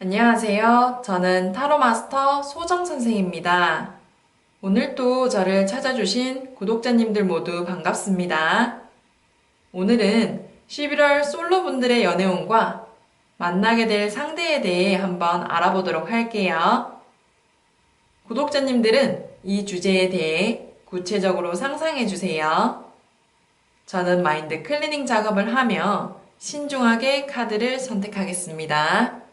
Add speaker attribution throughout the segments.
Speaker 1: 안녕하세요. 저는 타로 마스터 소정 선생입니다. 오늘도 저를 찾아주신 구독자님들 모두 반갑습니다. 오늘은 11월 솔로분들의 연애운과 만나게 될 상대에 대해 한번 알아보도록 할게요. 구독자님들은 이 주제에 대해 구체적으로 상상해주세요. 저는 마인드 클리닝 작업을 하며 신중하게 카드를 선택하겠습니다.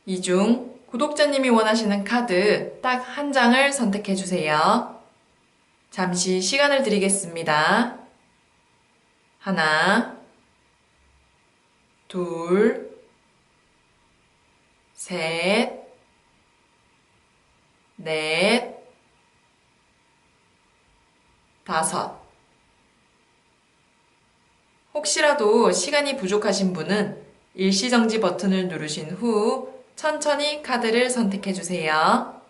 Speaker 1: 이 중 구독자님이 원하시는 카드 딱 한 장을 선택해 주세요. 잠시 시간을 드리겠습니다. 하나, 둘, 셋, 넷, 다섯. 혹시라도 시간이 부족하신 분은 일시정지 버튼을 누르신 후 천천히 카드를 선택해 주세요.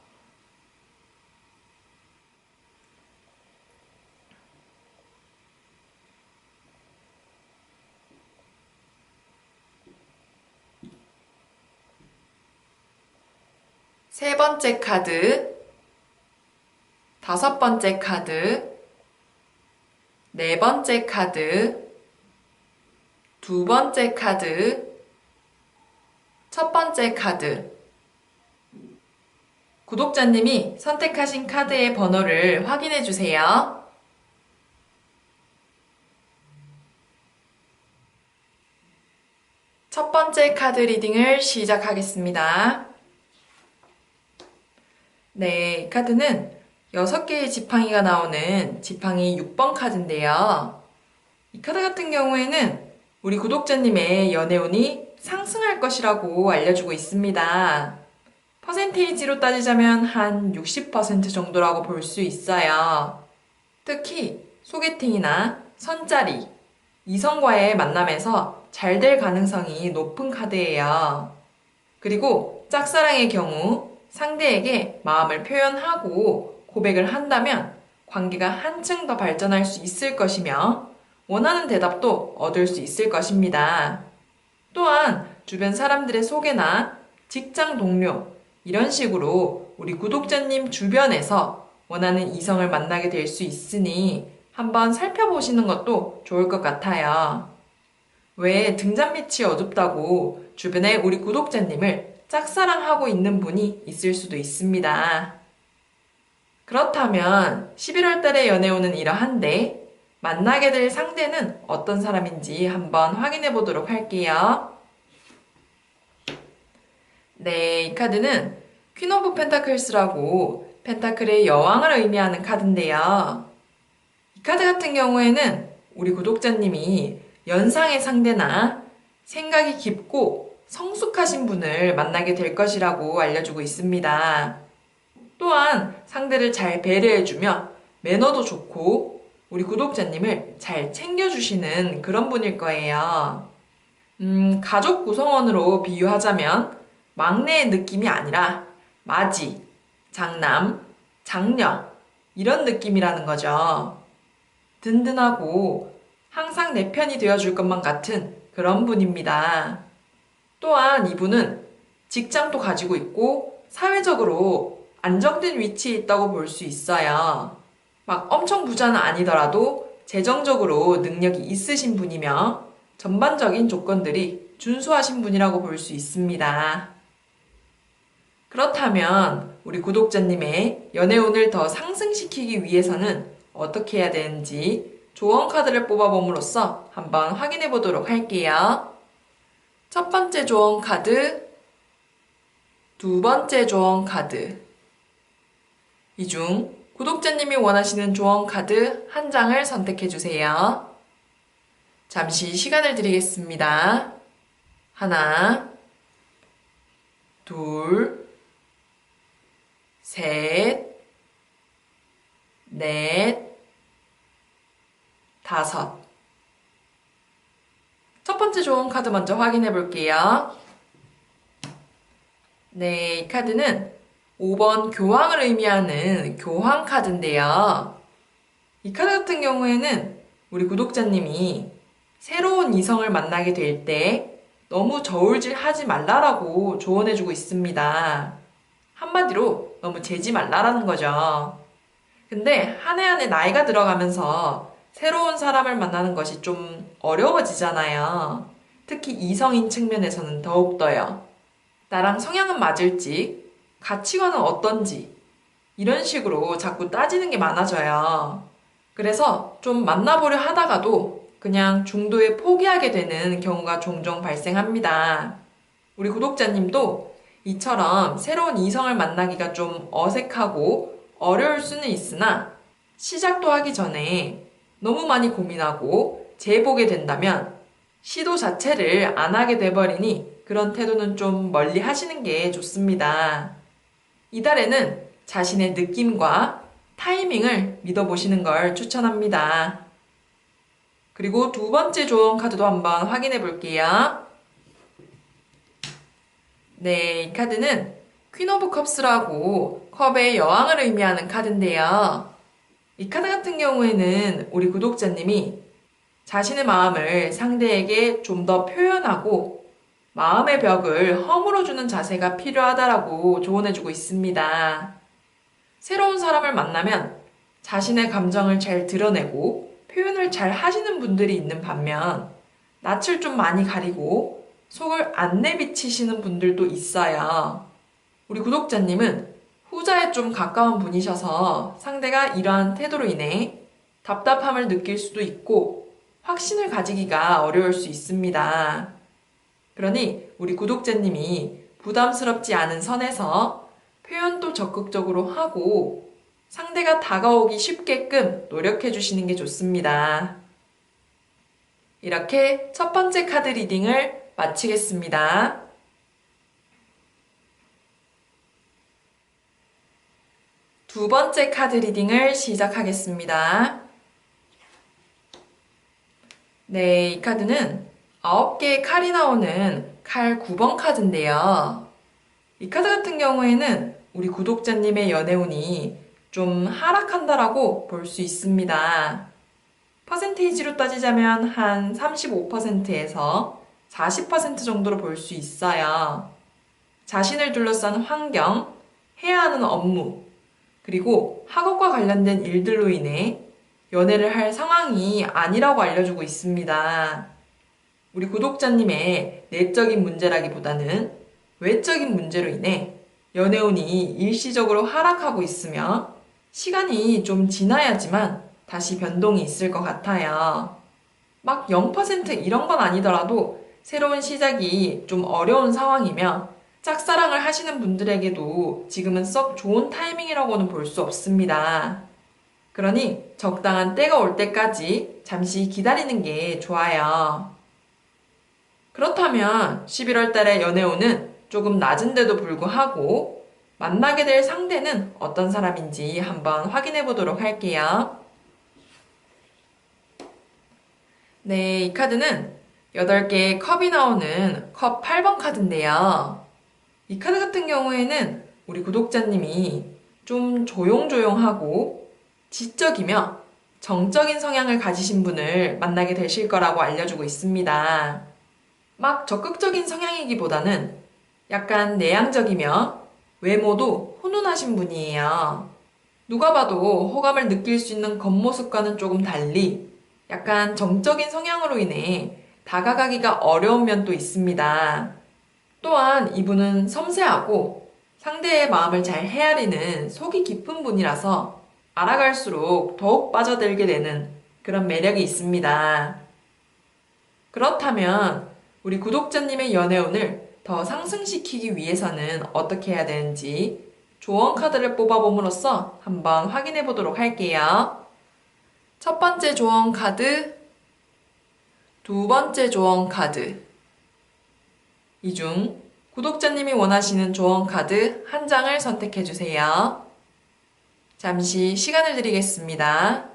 Speaker 1: 세 번째 카드, 다섯 번째 카드, 네 번째 카드, 두 번째 카드, 첫 번째 카드. 구독자님이 선택하신 카드의 번호를 확인해 주세요. 첫 번째 카드 리딩을 시작하겠습니다. 네, 이 카드는 6개의 지팡이가 나오는 지팡이 6번 카드인데요. 이 카드 같은 경우에는 우리 구독자님의 연애운이 상승할 것이라고 알려주고 있습니다. 퍼센테이지로 따지자면 한 60% 정도라고 볼 수 있어요. 특히 소개팅이나 선짜리, 이성과의 만남에서 잘 될 가능성이 높은 카드예요. 그리고 짝사랑의 경우 상대에게 마음을 표현하고 고백을 한다면 관계가 한층 더 발전할 수 있을 것이며 원하는 대답도 얻을 수 있을 것입니다. 또한 주변 사람들의 소개나 직장 동료, 이런 식으로 우리 구독자님 주변에서 원하는 이성을 만나게 될 수 있으니 한번 살펴보시는 것도 좋을 것 같아요. 왜 등잔빛이 어둡다고 주변에 우리 구독자님을 짝사랑하고 있는 분이 있을 수도 있습니다. 그렇다면 11월 달에 연애운은 이러한데 만나게 될 상대는 어떤 사람인지 한번 확인해 보도록 할게요. 네, 이 카드는 퀸 오브 펜타클스라고 펜타클의 여왕을 의미하는 카드인데요. 이 카드 같은 경우에는 우리 구독자님이 연상의 상대나 생각이 깊고 성숙하신 분을 만나게 될 것이라고 알려주고 있습니다. 또한 상대를 잘 배려해주며 매너도 좋고 우리 구독자님을 잘 챙겨주시는 그런 분일 거예요. 가족 구성원으로 비유하자면 막내의 느낌이 아니라 맞이, 장남, 장녀 이런 느낌이라는 거죠. 든든하고 항상 내 편이 되어줄 것만 같은 그런 분입니다. 또한 이분은 직장도 가지고 있고 사회적으로 안정된 위치에 있다고 볼 수 있어요. 막 엄청 부자는 아니더라도 재정적으로 능력이 있으신 분이며 전반적인 조건들이 준수하신 분이라고 볼 수 있습니다. 그렇다면 우리 구독자님의 연애운을 더 상승시키기 위해서는 어떻게 해야 되는지 조언 카드를 뽑아봄으로써 한번 확인해 보도록 할게요. 첫 번째 조언 카드, 두 번째 조언 카드. 이 중 구독자님이 원하시는 조언 카드 한 장을 선택해 주세요. 잠시 시간을 드리겠습니다. 하나, 둘, 셋, 넷, 다섯. 첫 번째 조언 카드 먼저 확인해 볼게요. 네, 이 카드는 5번 교황을 의미하는 교황 카드인데요. 이 카드 같은 경우에는 우리 구독자님이 새로운 이성을 만나게 될 때 너무 저울질 하지 말라라고 조언해주고 있습니다. 한마디로 너무 재지 말라라는 거죠. 근데 한 해 한 해 나이가 들어가면서 새로운 사람을 만나는 것이 좀 어려워지잖아요. 특히 이성인 측면에서는 더욱더요. 나랑 성향은 맞을지, 가치관은 어떤지, 이런 식으로 자꾸 따지는 게 많아져요. 그래서 좀 만나보려 하다가도 그냥 중도에 포기하게 되는 경우가 종종 발생합니다. 우리 구독자님도 이처럼 새로운 이성을 만나기가 좀 어색하고 어려울 수는 있으나 시작도 하기 전에 너무 많이 고민하고 재보게 된다면 시도 자체를 안 하게 돼버리니 그런 태도는 좀 멀리 하시는 게 좋습니다. 이달에는 자신의 느낌과 타이밍을 믿어보시는 걸 추천합니다. 그리고 두 번째 조언 카드도 한번 확인해 볼게요. 네, 이 카드는 퀸 오브 컵스라고 컵의 여왕을 의미하는 카드인데요. 이 카드 같은 경우에는 우리 구독자님이 자신의 마음을 상대에게 좀 더 표현하고 마음의 벽을 허물어주는 자세가 필요하다라고 조언해주고 있습니다. 새로운 사람을 만나면 자신의 감정을 잘 드러내고 표현을 잘 하시는 분들이 있는 반면 낯을 좀 많이 가리고 속을 안 내비치시는 분들도 있어요. 우리 구독자님은 후자에 좀 가까운 분이셔서 상대가 이러한 태도로 인해 답답함을 느낄 수도 있고 확신을 가지기가 어려울 수 있습니다. 그러니 우리 구독자님이 부담스럽지 않은 선에서 표현도 적극적으로 하고 상대가 다가오기 쉽게끔 노력해 주시는 게 좋습니다. 이렇게 첫 번째 카드 리딩을 마치겠습니다. 두 번째 카드 리딩을 시작하겠습니다. 네, 이 카드는 9개의 칼이 나오는 칼 9번 카드인데요. 이 카드 같은 경우에는 우리 구독자님의 연애운이 좀 하락한다라고 볼 수 있습니다. 퍼센테이지로 따지자면 한 35%에서 40% 정도로 볼 수 있어요. 자신을 둘러싼 환경, 해야 하는 업무, 그리고 학업과 관련된 일들로 인해 연애를 할 상황이 아니라고 알려주고 있습니다. 우리 구독자님의 내적인 문제라기보다는 외적인 문제로 인해 연애운이 일시적으로 하락하고 있으며 시간이 좀 지나야지만 다시 변동이 있을 것 같아요. 막 0% 이런 건 아니더라도 새로운 시작이 좀 어려운 상황이며 짝사랑을 하시는 분들에게도 지금은 썩 좋은 타이밍이라고는 볼 수 없습니다. 그러니 적당한 때가 올 때까지 잠시 기다리는 게 좋아요. 그렇다면 11월 달의 연애운은 조금 낮은데도 불구하고 만나게 될 상대는 어떤 사람인지 한번 확인해 보도록 할게요. 네, 이 카드는 8개의 컵이 나오는 컵 8번 카드인데요. 이 카드 같은 경우에는 우리 구독자님이 좀 조용조용하고 지적이며 정적인 성향을 가지신 분을 만나게 되실 거라고 알려주고 있습니다. 막 적극적인 성향이기보다는 약간 내향적이며 외모도 훈훈하신 분이에요. 누가 봐도 호감을 느낄 수 있는 겉모습과는 조금 달리 약간 정적인 성향으로 인해 다가가기가 어려운 면도 있습니다. 또한 이분은 섬세하고 상대의 마음을 잘 헤아리는 속이 깊은 분이라서 알아갈수록 더욱 빠져들게 되는 그런 매력이 있습니다. 그렇다면 우리 구독자님의 연애운을 더 상승시키기 위해서는 어떻게 해야 되는지 조언 카드를 뽑아봄으로써 한번 확인해 보도록 할게요. 첫 번째 조언 카드, 두 번째 조언 카드. 이 중 구독자님이 원하시는 조언 카드 한 장을 선택해 주세요. 잠시 시간을 드리겠습니다.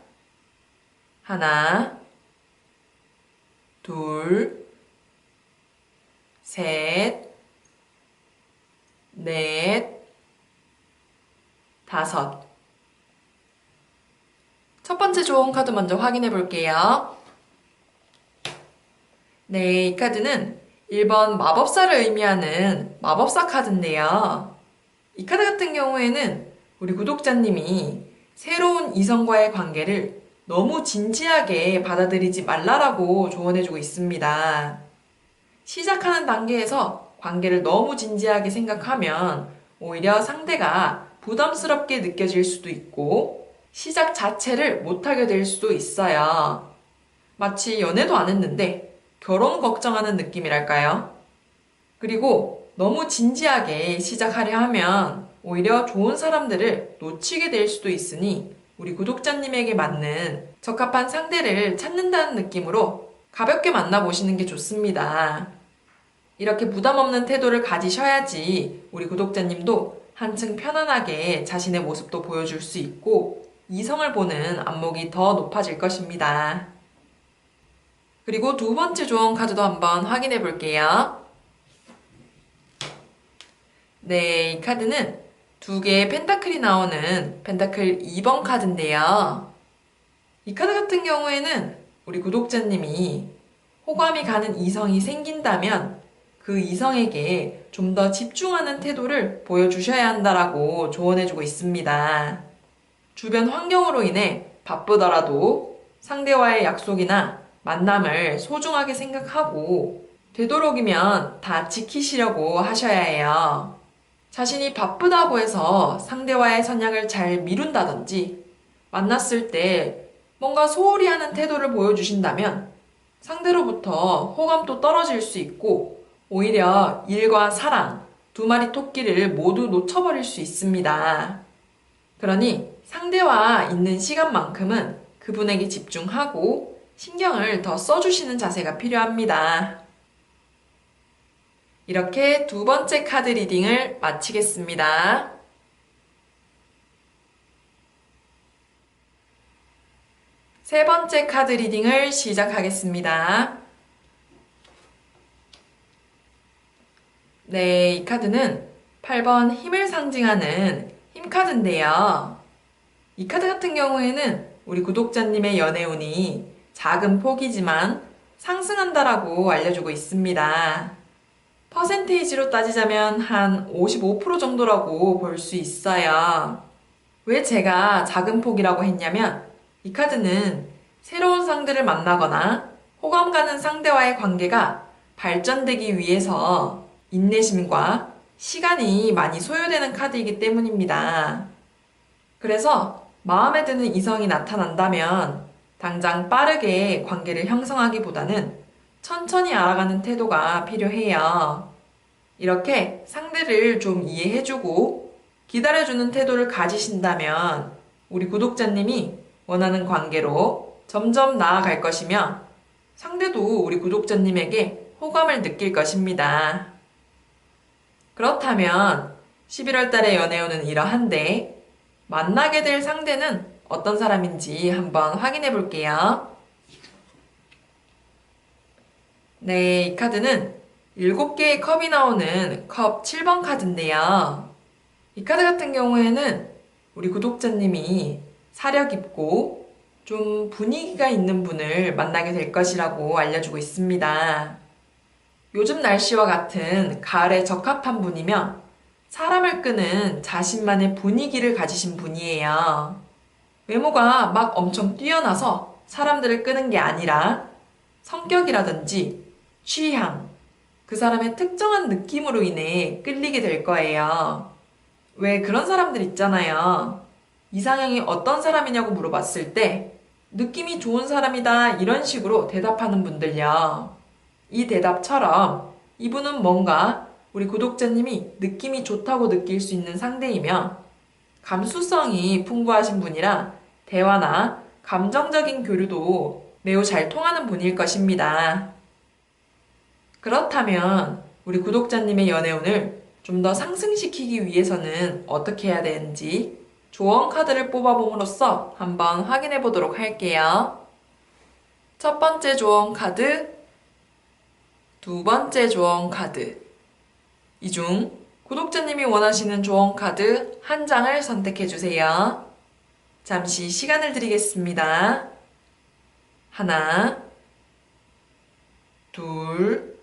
Speaker 1: 하나, 둘, 셋, 넷, 다섯. 첫 번째 조언 카드 먼저 확인해 볼게요. 네, 이 카드는 1번 마법사를 의미하는 마법사 카드인데요. 이 카드 같은 경우에는 우리 구독자님이 새로운 이성과의 관계를 너무 진지하게 받아들이지 말라라고 조언해주고 있습니다. 시작하는 단계에서 관계를 너무 진지하게 생각하면 오히려 상대가 부담스럽게 느껴질 수도 있고 시작 자체를 못하게 될 수도 있어요. 마치 연애도 안 했는데 결혼 걱정하는 느낌이랄까요? 그리고 너무 진지하게 시작하려 하면 오히려 좋은 사람들을 놓치게 될 수도 있으니 우리 구독자님에게 맞는 적합한 상대를 찾는다는 느낌으로 가볍게 만나보시는 게 좋습니다. 이렇게 부담 없는 태도를 가지셔야지 우리 구독자님도 한층 편안하게 자신의 모습도 보여줄 수 있고 이성을 보는 안목이 더 높아질 것입니다. 그리고 두 번째 조언 카드도 한번 확인해 볼게요. 네, 이 카드는 2개의 펜타클이 나오는 펜타클 2번 카드인데요. 이 카드 같은 경우에는 우리 구독자님이 호감이 가는 이성이 생긴다면 그 이성에게 좀 더 집중하는 태도를 보여주셔야 한다라고 조언해주고 있습니다. 주변 환경으로 인해 바쁘더라도 상대와의 약속이나 만남을 소중하게 생각하고 되도록이면 다 지키시려고 하셔야 해요. 자신이 바쁘다고 해서 상대와의 선약을 잘 미룬다든지 만났을 때 뭔가 소홀히 하는 태도를 보여주신다면 상대로부터 호감도 떨어질 수 있고 오히려 일과 사랑, 두 마리 토끼를 모두 놓쳐버릴 수 있습니다. 그러니 상대와 있는 시간만큼은 그분에게 집중하고 신경을 더 써주시는 자세가 필요합니다. 이렇게 두 번째 카드 리딩을 마치겠습니다. 세 번째 카드 리딩을 시작하겠습니다. 네, 이 카드는 8번 힘을 상징하는 힘 카드인데요. 이 카드 같은 경우에는 우리 구독자님의 연애운이 작은 폭이지만 상승한다라고 알려주고 있습니다. 퍼센테이지로 따지자면 한 55% 정도라고 볼 수 있어요. 왜 제가 작은 폭이라고 했냐면 이 카드는 새로운 상대를 만나거나 호감 가는 상대와의 관계가 발전되기 위해서 인내심과 시간이 많이 소요되는 카드이기 때문입니다. 그래서 마음에 드는 이성이 나타난다면 당장 빠르게 관계를 형성하기보다는 천천히 알아가는 태도가 필요해요. 이렇게 상대를 좀 이해해주고 기다려주는 태도를 가지신다면 우리 구독자님이 원하는 관계로 점점 나아갈 것이며 상대도 우리 구독자님에게 호감을 느낄 것입니다. 그렇다면 11월 달의 연애운은 이러한데 만나게 될 상대는 어떤 사람인지 한번 확인해 볼게요. 네, 이 카드는 7개의 컵이 나오는 컵 7번 카드인데요. 이 카드 같은 경우에는 우리 구독자님이 사려 깊고 좀 분위기가 있는 분을 만나게 될 것이라고 알려주고 있습니다. 요즘 날씨와 같은 가을에 적합한 분이며 사람을 끄는 자신만의 분위기를 가지신 분이에요. 외모가 막 엄청 뛰어나서 사람들을 끄는 게 아니라 성격이라든지 취향, 그 사람의 특정한 느낌으로 인해 끌리게 될 거예요. 왜 그런 사람들 있잖아요. 이상형이 어떤 사람이냐고 물어봤을 때 느낌이 좋은 사람이다 이런 식으로 대답하는 분들요. 이 대답처럼 이분은 뭔가 우리 구독자님이 느낌이 좋다고 느낄 수 있는 상대이며 감수성이 풍부하신 분이라 대화나 감정적인 교류도 매우 잘 통하는 분일 것입니다. 그렇다면 우리 구독자님의 연애운을 좀 더 상승시키기 위해서는 어떻게 해야 되는지 조언 카드를 뽑아봄으로써 한번 확인해 보도록 할게요. 첫 번째 조언 카드, 두 번째 조언 카드. 이 중 구독자님이 원하시는 조언 카드 한 장을 선택해 주세요. 잠시 시간을 드리겠습니다. 하나, 둘,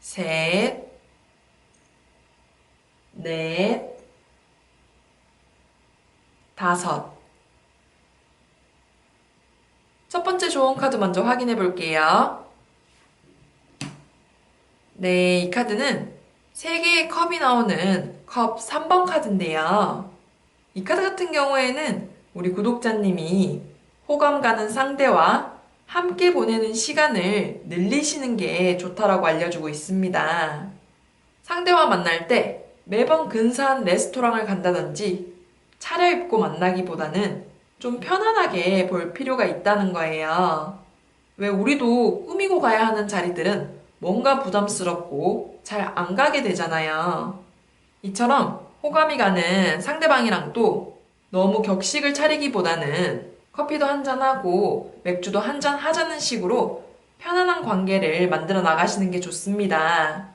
Speaker 1: 셋, 넷, 다섯. 첫 번째 조언 카드 먼저 확인해 볼게요. 네, 이 카드는 3개의 컵이 나오는 컵 3번 카드인데요. 이 카드 같은 경우에는 우리 구독자님이 호감 가는 상대와 함께 보내는 시간을 늘리시는 게 좋다라고 알려주고 있습니다. 상대와 만날 때 매번 근사한 레스토랑을 간다든지 차려입고 만나기보다는 좀 편안하게 볼 필요가 있다는 거예요. 왜 우리도 꾸미고 가야 하는 자리들은 뭔가 부담스럽고 잘 안 가게 되잖아요. 이처럼 호감이 가는 상대방이랑 또 너무 격식을 차리기보다는 커피도 한잔하고 맥주도 한잔 하자는 식으로 편안한 관계를 만들어 나가시는 게 좋습니다.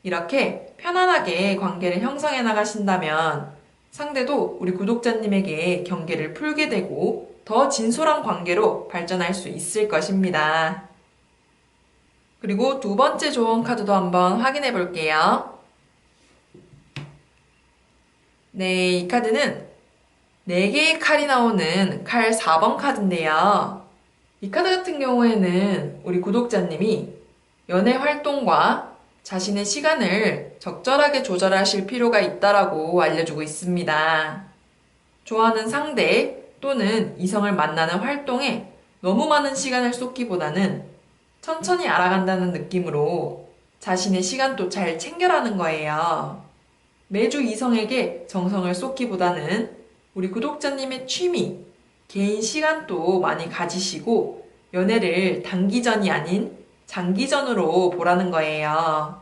Speaker 1: 이렇게 편안하게 관계를 형성해 나가신다면 상대도 우리 구독자님에게 경계를 풀게 되고 더 진솔한 관계로 발전할 수 있을 것입니다. 그리고 두 번째 조언 카드도 한번 확인해 볼게요. 네, 이 카드는 4개의 칼이 나오는 칼 4번 카드인데요. 이 카드 같은 경우에는 우리 구독자님이 연애 활동과 자신의 시간을 적절하게 조절하실 필요가 있다라고 알려주고 있습니다. 좋아하는 상대 또는 이성을 만나는 활동에 너무 많은 시간을 쏟기보다는 천천히 알아간다는 느낌으로 자신의 시간도 잘 챙겨라는 거예요. 매주 이성에게 정성을 쏟기보다는 우리 구독자님의 취미, 개인 시간도 많이 가지시고 연애를 단기전이 아닌 장기전으로 보라는 거예요.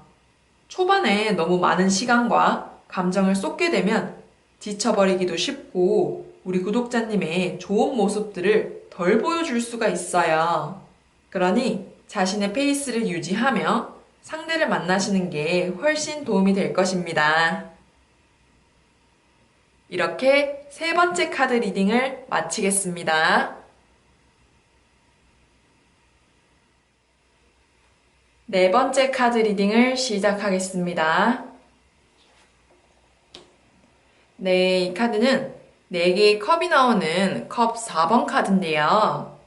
Speaker 1: 초반에 너무 많은 시간과 감정을 쏟게 되면 지쳐버리기도 쉽고 우리 구독자님의 좋은 모습들을 덜 보여줄 수가 있어요. 그러니 자신의 페이스를 유지하며 상대를 만나시는 게 훨씬 도움이 될 것입니다. 이렇게 3번째 카드 리딩을 마치겠습니다. 네 번째 카드 리딩을 시작하겠습니다. 네, 이 카드는 4개의 컵이 나오는 컵 4번 카드인데요.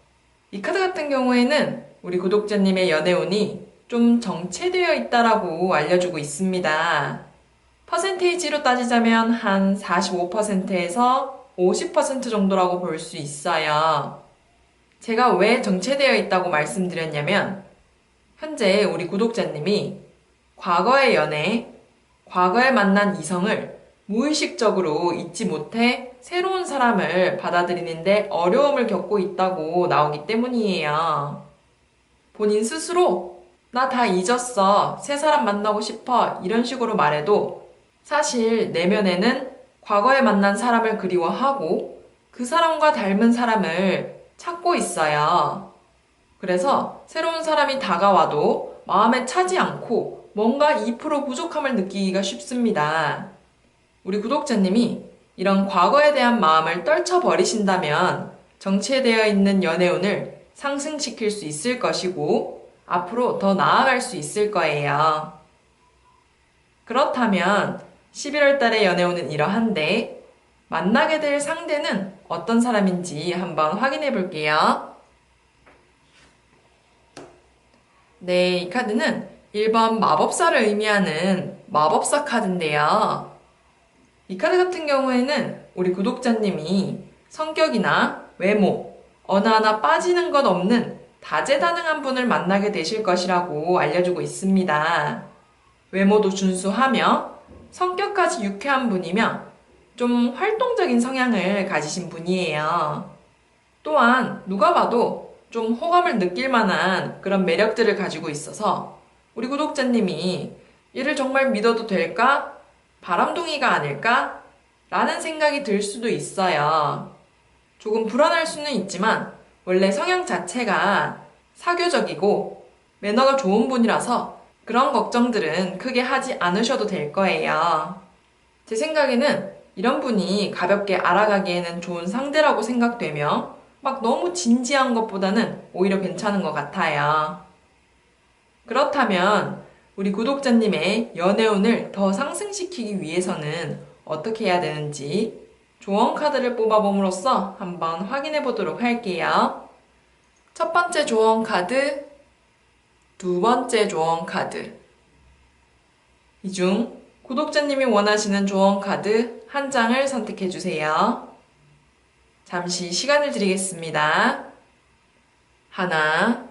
Speaker 1: 이 카드 같은 경우에는 우리 구독자님의 연애운이 좀 정체되어 있다라고 알려주고 있습니다. 퍼센테이지로 따지자면 한 45%에서 50% 정도라고 볼 수 있어요. 제가 왜 정체되어 있다고 말씀드렸냐면, 현재 우리 구독자님이 과거의 연애, 과거에 만난 이성을 무의식적으로 잊지 못해 새로운 사람을 받아들이는데 어려움을 겪고 있다고 나오기 때문이에요. 본인 스스로 나 다 잊었어, 새 사람 만나고 싶어 이런 식으로 말해도 사실 내면에는 과거에 만난 사람을 그리워하고 그 사람과 닮은 사람을 찾고 있어요. 그래서 새로운 사람이 다가와도 마음에 차지 않고 뭔가 2% 부족함을 느끼기가 쉽습니다. 우리 구독자님이 이런 과거에 대한 마음을 떨쳐버리신다면 정체되어 있는 연애운을 상승시킬 수 있을 것이고 앞으로 더 나아갈 수 있을 거예요. 그렇다면 11월 달의 연애운은 이러한데 만나게 될 상대는 어떤 사람인지 한번 확인해 볼게요. 네, 이 카드는 1번 마법사를 의미하는 마법사 카드인데요. 이 카드 같은 경우에는 우리 구독자님이 성격이나 외모, 어느 하나 빠지는 것 없는 다재다능한 분을 만나게 되실 것이라고 알려주고 있습니다. 외모도 준수하며 성격까지 유쾌한 분이며 좀 활동적인 성향을 가지신 분이에요. 또한 누가 봐도 좀 호감을 느낄 만한 그런 매력들을 가지고 있어서 우리 구독자님이 얘를 정말 믿어도 될까? 바람둥이가 아닐까? 라는 생각이 들 수도 있어요. 조금 불안할 수는 있지만 원래 성향 자체가 사교적이고 매너가 좋은 분이라서 그런 걱정들은 크게 하지 않으셔도 될 거예요. 제 생각에는 이런 분이 가볍게 알아가기에는 좋은 상대라고 생각되며 막 너무 진지한 것보다는 오히려 괜찮은 것 같아요. 그렇다면 우리 구독자님의 연애운을 더 상승시키기 위해서는 어떻게 해야 되는지 조언 카드를 뽑아봄으로써 한번 확인해 보도록 할게요. 첫 번째 조언 카드, 두 번째 조언 카드. 이 중 구독자님이 원하시는 조언 카드 한 장을 선택해 주세요. 잠시 시간을 드리겠습니다. 하나,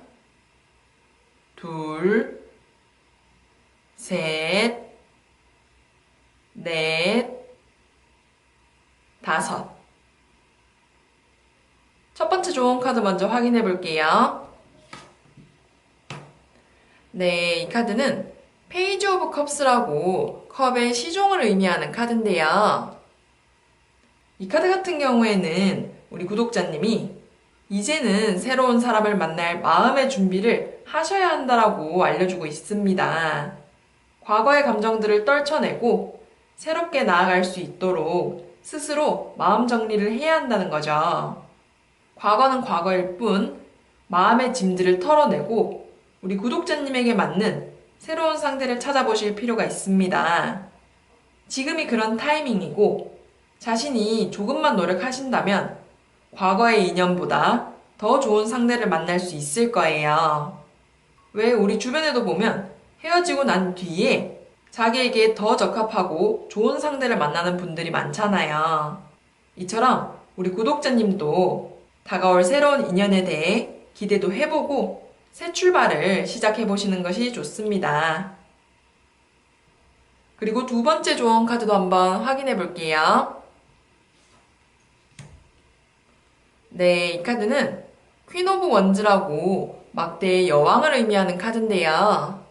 Speaker 1: 둘, 셋, 넷, 다섯. 첫 번째 조언 카드 먼저 확인해 볼게요. 네, 이 카드는 페이지 오브 컵스라고 컵의 시종을 의미하는 카드인데요. 이 카드 같은 경우에는 우리 구독자님이 이제는 새로운 사람을 만날 마음의 준비를 하셔야 한다라고 알려주고 있습니다. 과거의 감정들을 떨쳐내고 새롭게 나아갈 수 있도록 스스로 마음 정리를 해야 한다는 거죠. 과거는 과거일 뿐 마음의 짐들을 털어내고 우리 구독자님에게 맞는 새로운 상대를 찾아보실 필요가 있습니다. 지금이 그런 타이밍이고 자신이 조금만 노력하신다면 과거의 인연보다 더 좋은 상대를 만날 수 있을 거예요. 왜 우리 주변에도 보면 헤어지고 난 뒤에 자기에게 더 적합하고 좋은 상대를 만나는 분들이 많잖아요. 이처럼 우리 구독자님도 다가올 새로운 인연에 대해 기대도 해보고 새 출발을 시작해보시는 것이 좋습니다. 그리고 두 번째 조언 카드도 한번 확인해 볼게요. 네, 이 카드는 퀸 오브 원즈라고 막대의 여왕을 의미하는 카드인데요.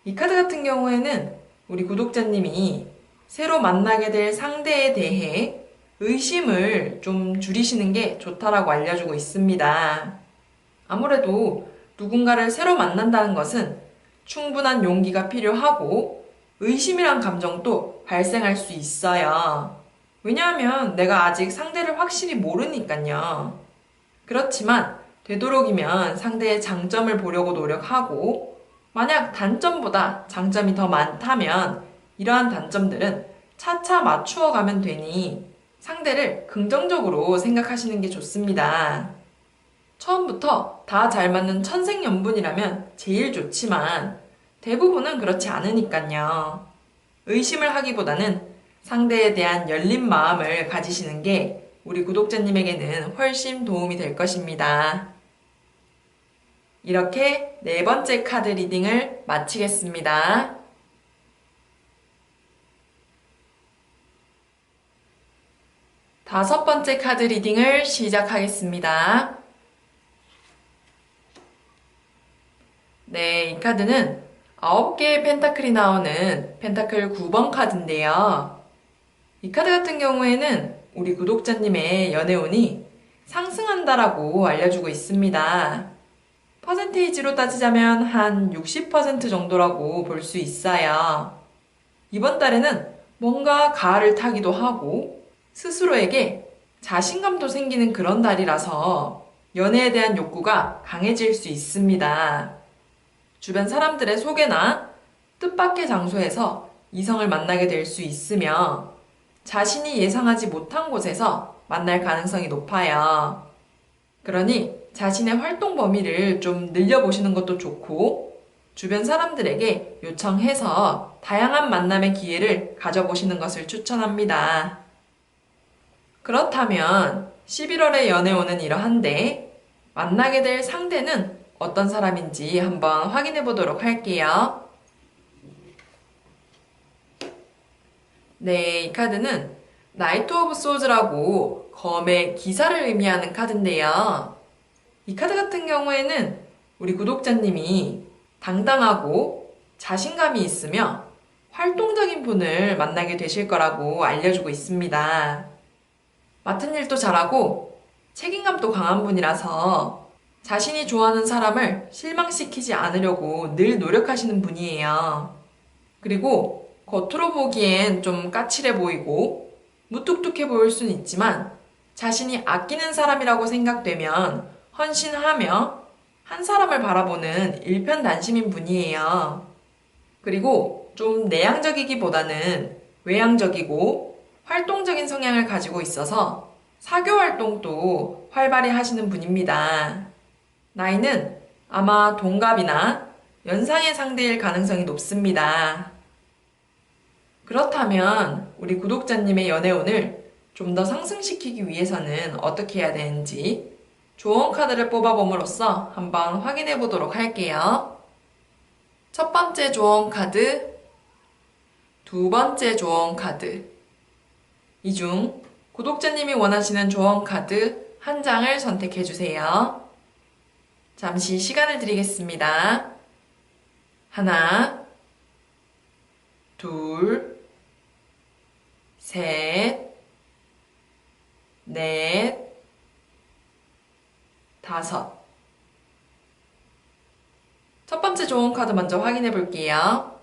Speaker 1: 이 카드 같은 경우에는 우리 구독자님이 새로 만나게 될 상대에 대해 의심을 좀 줄이시는 게 좋다라고 알려주고 있습니다. 아무래도 누군가를 새로 만난다는 것은 충분한 용기가 필요하고 의심이란 감정도 발생할 수 있어요. 왜냐하면 내가 아직 상대를 확실히 모르니까요. 그렇지만 되도록이면 상대의 장점을 보려고 노력하고 만약 단점보다 장점이 더 많다면 이러한 단점들은 차차 맞추어 가면 되니 상대를 긍정적으로 생각하시는 게 좋습니다. 처음부터 다 잘 맞는 천생연분이라면 제일 좋지만 대부분은 그렇지 않으니까요. 의심을 하기보다는 상대에 대한 열린 마음을 가지시는 게 우리 구독자님에게는 훨씬 도움이 될 것입니다. 이렇게 네 번째 카드 리딩을 마치겠습니다. 다섯 번째 카드 리딩을 시작하겠습니다. 네, 이 카드는 9개의 펜타클이 나오는 펜타클 9번 카드인데요. 이 카드 같은 경우에는 우리 구독자님의 연애운이 상승한다라고 알려주고 있습니다. 퍼센테이지로 따지자면 한 60% 정도라고 볼 수 있어요. 이번 달에는 뭔가 가을을 타기도 하고 스스로에게 자신감도 생기는 그런 달이라서 연애에 대한 욕구가 강해질 수 있습니다. 주변 사람들의 소개나 뜻밖의 장소에서 이성을 만나게 될 수 있으며 자신이 예상하지 못한 곳에서 만날 가능성이 높아요. 그러니 자신의 활동 범위를 좀 늘려보시는 것도 좋고 주변 사람들에게 요청해서 다양한 만남의 기회를 가져보시는 것을 추천합니다. 그렇다면 11월의 연애운은 이러한데 만나게 될 상대는 어떤 사람인지 한번 확인해 보도록 할게요. 네, 이 카드는 나이트 오브 소즈라고 검의 기사를 의미하는 카드인데요. 이 카드 같은 경우에는 우리 구독자님이 당당하고 자신감이 있으며 활동적인 분을 만나게 되실 거라고 알려주고 있습니다. 맡은 일도 잘하고 책임감도 강한 분이라서 자신이 좋아하는 사람을 실망시키지 않으려고 늘 노력하시는 분이에요. 그리고 겉으로 보기엔 좀 까칠해 보이고 무뚝뚝해 보일 수는 있지만 자신이 아끼는 사람이라고 생각되면 헌신하며 한 사람을 바라보는 일편단심인 분이에요. 그리고 좀 내향적이기보다는 외향적이고 활동적인 성향을 가지고 있어서 사교 활동도 활발히 하시는 분입니다. 나이는 아마 동갑이나 연상의 상대일 가능성이 높습니다. 그렇다면 우리 구독자님의 연애운을 좀 더 상승시키기 위해서는 어떻게 해야 되는지 조언 카드를 뽑아봄으로써 한번 확인해 보도록 할게요. 첫 번째 조언 카드, 두 번째 조언 카드. 이 중 구독자님이 원하시는 조언 카드 한 장을 선택해 주세요. 잠시 시간을 드리겠습니다. 하나, 둘, 셋, 넷, 다섯. 첫 번째 조언 카드 먼저 확인해 볼게요.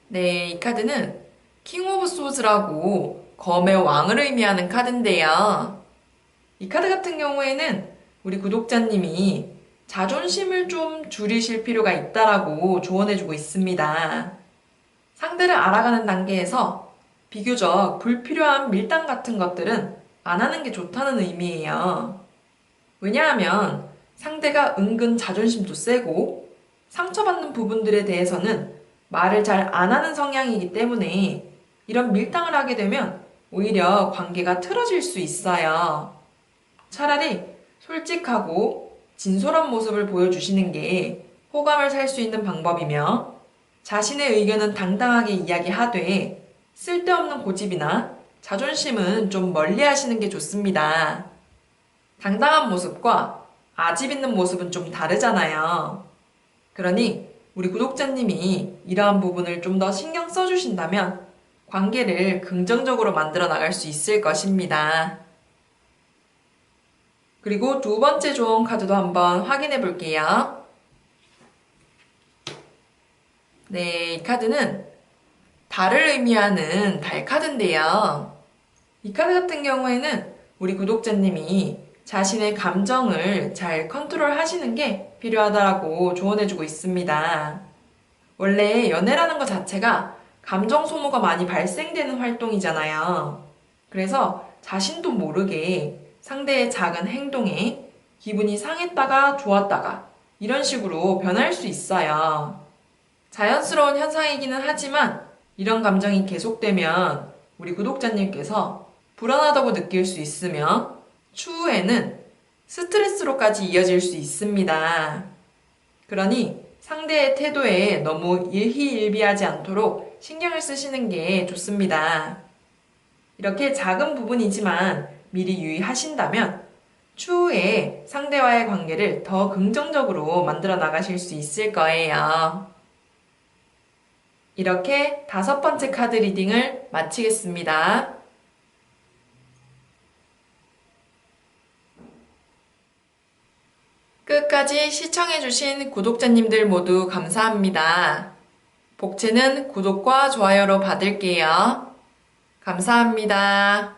Speaker 1: 네, 이 카드는 킹 오브 소즈라고 검의 왕을 의미하는 카드인데요. 이 카드 같은 경우에는 우리 구독자님이 자존심을 좀 줄이실 필요가 있다라고 조언해주고 있습니다. 상대를 알아가는 단계에서 비교적 불필요한 밀당 같은 것들은 안 하는 게 좋다는 의미예요. 왜냐하면 상대가 은근 자존심도 세고 상처받는 부분들에 대해서는 말을 잘 안 하는 성향이기 때문에 이런 밀당을 하게 되면 오히려 관계가 틀어질 수 있어요. 차라리 솔직하고 진솔한 모습을 보여주시는 게 호감을 살 수 있는 방법이며 자신의 의견은 당당하게 이야기하되 쓸데없는 고집이나 자존심은 좀 멀리 하시는 게 좋습니다. 당당한 모습과 아집 있는 모습은 좀 다르잖아요. 그러니 우리 구독자님이 이러한 부분을 좀 더 신경 써주신다면 관계를 긍정적으로 만들어 나갈 수 있을 것입니다. 그리고 두 번째 조언 카드도 한번 확인해 볼게요. 네, 이 카드는 달을 의미하는 달 카드인데요. 이 카드 같은 경우에는 우리 구독자님이 자신의 감정을 잘 컨트롤 하시는 게 필요하다고 조언해주고 있습니다. 원래 연애라는 것 자체가 감정 소모가 많이 발생되는 활동이잖아요. 그래서 자신도 모르게 상대의 작은 행동에 기분이 상했다가 좋았다가 이런 식으로 변할 수 있어요. 자연스러운 현상이기는 하지만 이런 감정이 계속되면 우리 구독자님께서 불안하다고 느낄 수 있으며 추후에는 스트레스로까지 이어질 수 있습니다. 그러니 상대의 태도에 너무 일희일비하지 않도록 신경을 쓰시는 게 좋습니다. 이렇게 작은 부분이지만 미리 유의하신다면 추후에 상대와의 관계를 더 긍정적으로 만들어 나가실 수 있을 거예요. 이렇게 5번째 카드 리딩을 마치겠습니다. 끝까지 시청해주신 구독자님들 모두 감사합니다. 복채는 구독과 좋아요로 받을게요. 감사합니다.